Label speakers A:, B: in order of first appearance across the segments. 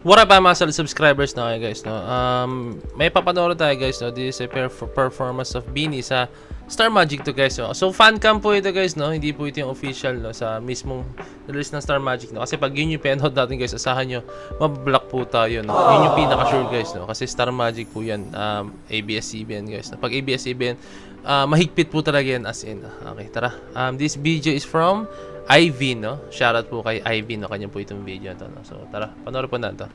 A: What up, mga subscribers na kayo, guys, no? May papanoorin tayo, guys, no? This is a performance of Beanie sa Star Magic to, guys, no? So, fan cam po ito, guys, no? Hindi po ito yung official, no? Sa mismong release ng Star Magic, no? Kasi pag yun yung pinanood natin, guys, asahan nyo, mablock po tayo, no? Yun yung pinaka-sure, guys, no? Kasi Star Magic po yan, ABS-CBN, guys, no? Pag ABS-CBN, mahigpit po talaga yan, as in. Okay, tara. This video is from Ivy, no? Shoutout po kay Ivy, no? Kanya po itong video na to, no? So, tara, panoorin po natin to.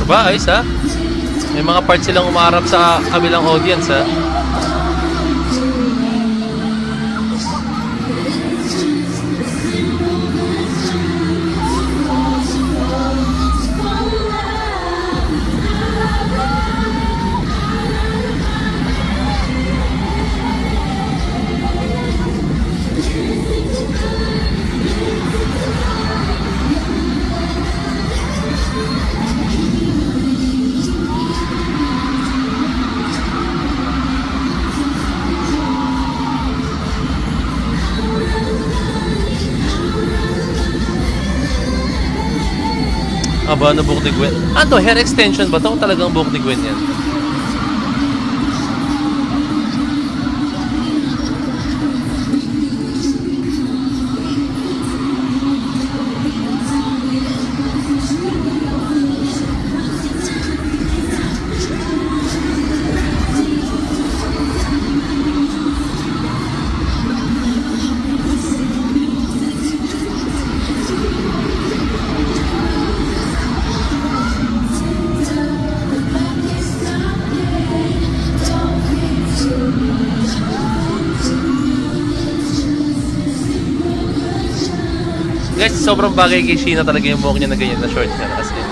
A: Ba, ayos ha? May mga parts silang umaharap sa kabilang audience ha? Aba, ano buhok ni Gwen? Ano, hair extension ba ito? Talagang buhok ni Gwen yan. Guys, sobrang bagay kay Sheena talaga yung buhok niya na ganyan na short niya. As in.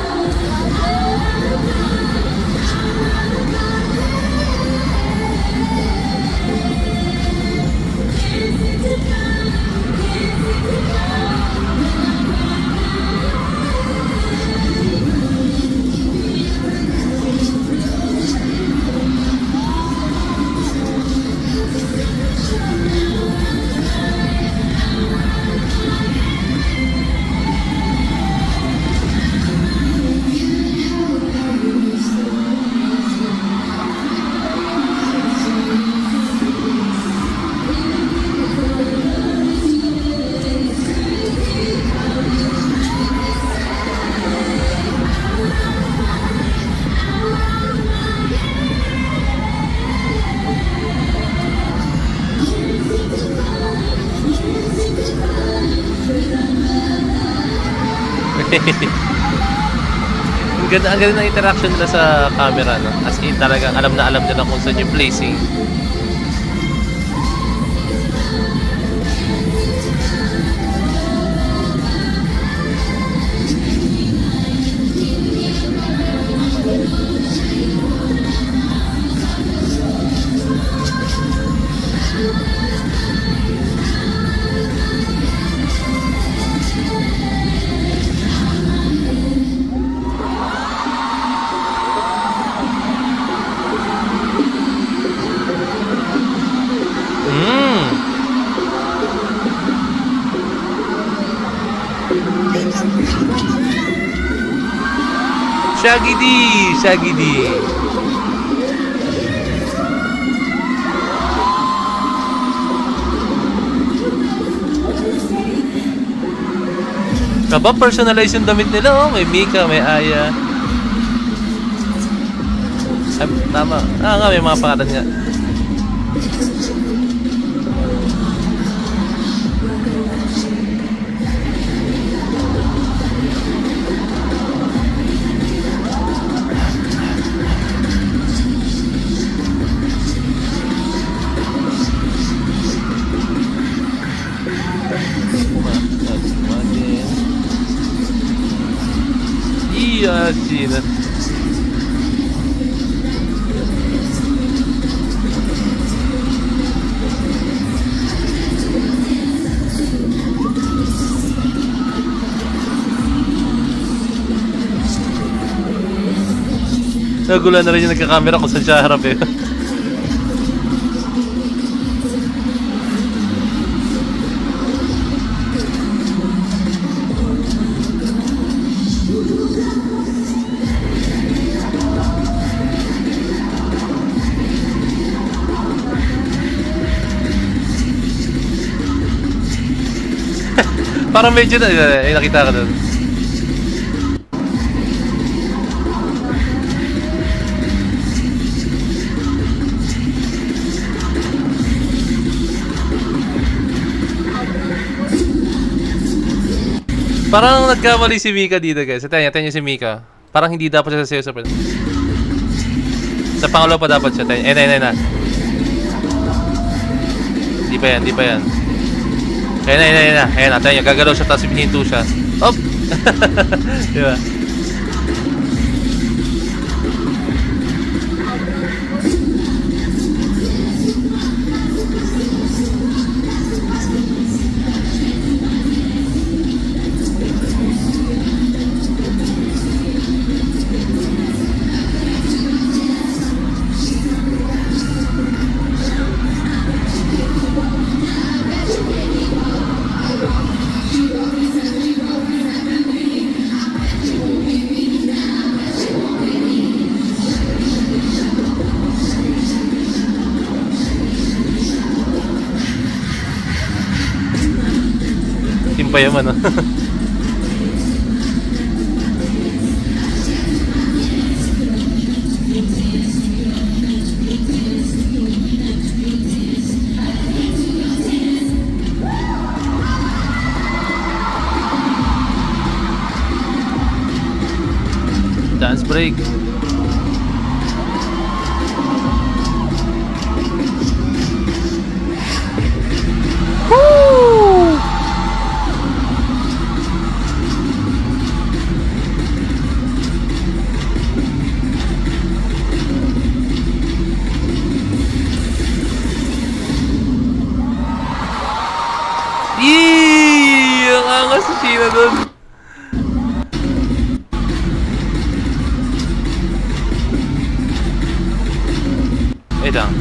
A: Ang ganda ng interaction nila sa camera, no? As in, talagang alam na alam nila kung saan yung placing. Shaggy D! Shaggy D! Kaba, personalize yung damit nila, oh. May Mika, may Aya. Ay, tama. Nga, may mga pangalan nga. China. Nagulan na rin yung nagka-camera ko sa siya harap eh. Parang medyo na, nakita ka doon. Parang nagkamali si Mika dito guys. Tayo si Mika. Parang hindi dapat siya sa sayo sa pangalawa pa dapat siya. Na. Hindi pa yan. Ayan na. Tayo niya. Gagalaw siya tapos hihinto siya. Op! Diba? Timpayaman, no? Dance break. Ang angas si Sheena dun. Wait lang.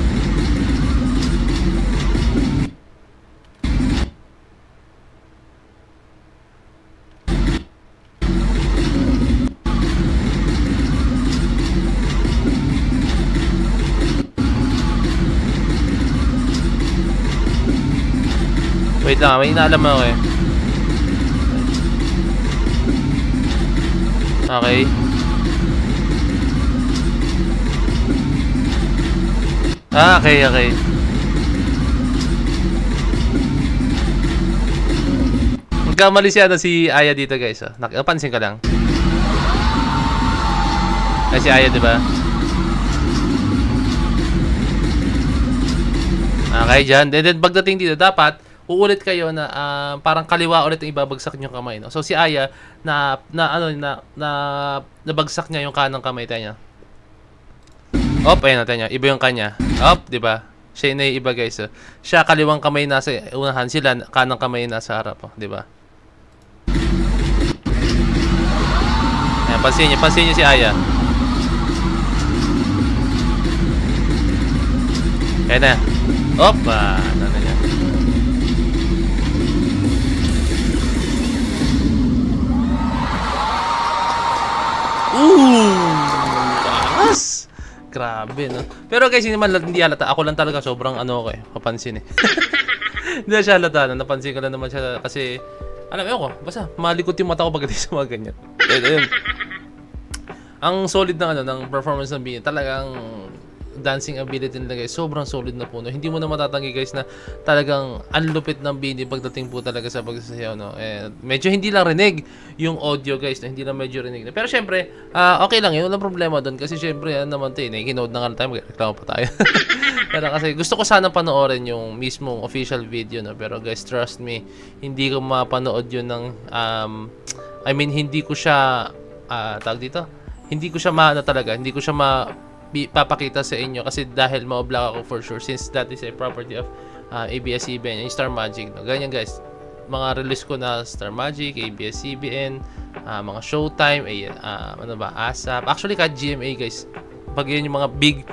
A: Wait lang, may inaalam ako eh. Okay. Okay. Nagkamali si Aya dito guys. Napansin ka lang. Ay si Aya, diba? Okay, dyan. Then pagdating dito, dapat uulit kayo na parang kaliwa ulit ang ibabagsak niyo kamay, no? So si Aya nabagsak niya yung kanang kamay niya. Op, ayun natin niya. Iba yung kanya. Op, 'di ba? Siya na iba guys. Siya kaliwang kamay nasa unahan, sila kanang kamay nasa harap, 'di ba? Ayan, pansin niyo si Aya. Ayan na. Op, ano na niya. Taas! Grabe, no? Pero guys, hindi halata. Ako lang talaga, sobrang ano ko eh. Papansin eh. Hindi siya halata. Napansin ko lang naman siya kasi, alam mo ko, basta malikot yung mata ko pagdating sa mga ganyan. Ayun. Ang solid ng performance ng Bini. Talagang dancing ability nila guys, sobrang solid na po, no? Hindi mo na matatanggi guys na talagang anlupit ng Bini pagdating po talaga sa pagsasayaw, no? Medyo hindi lang rinig yung audio guys, no? Hindi lang medyo rinig na. Pero syempre, okay lang yun, walang problema doon kasi syempre naman tayo, nakinode na nga tayo, magreklamo pa tayo. Pero kasi gusto ko sana panoorin yung mismong official video, no? Pero guys, trust me, hindi ko mapanood yun ng hindi ko siya tawag dito, hindi ko siya maano talaga, hindi ko siya papakita sa inyo kasi dahil ma-block ako for sure since that is a property of ABS-CBN and Star Magic. No? Ganyan guys, mga release ko na Star Magic, ABS-CBN, mga Showtime, ano ba, ASAP. Actually, kahit GMA guys, pag yun yung mga big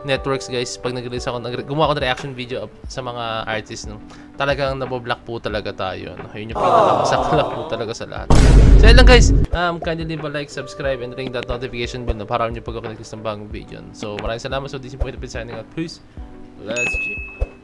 A: networks guys, pag nag-release ako, gumawa ako ng reaction video sa mga artists, no? Talagang naboblock po talaga tayo. No? Yun yung pinakamasakla po talaga sa lahat. So yun lang guys, kindly leave a like, subscribe, and ring that notification bell no, para nyo pag ako nag-release ng bagong video. So maraming salamat. So this is Point of signing out. Peace. Let's check.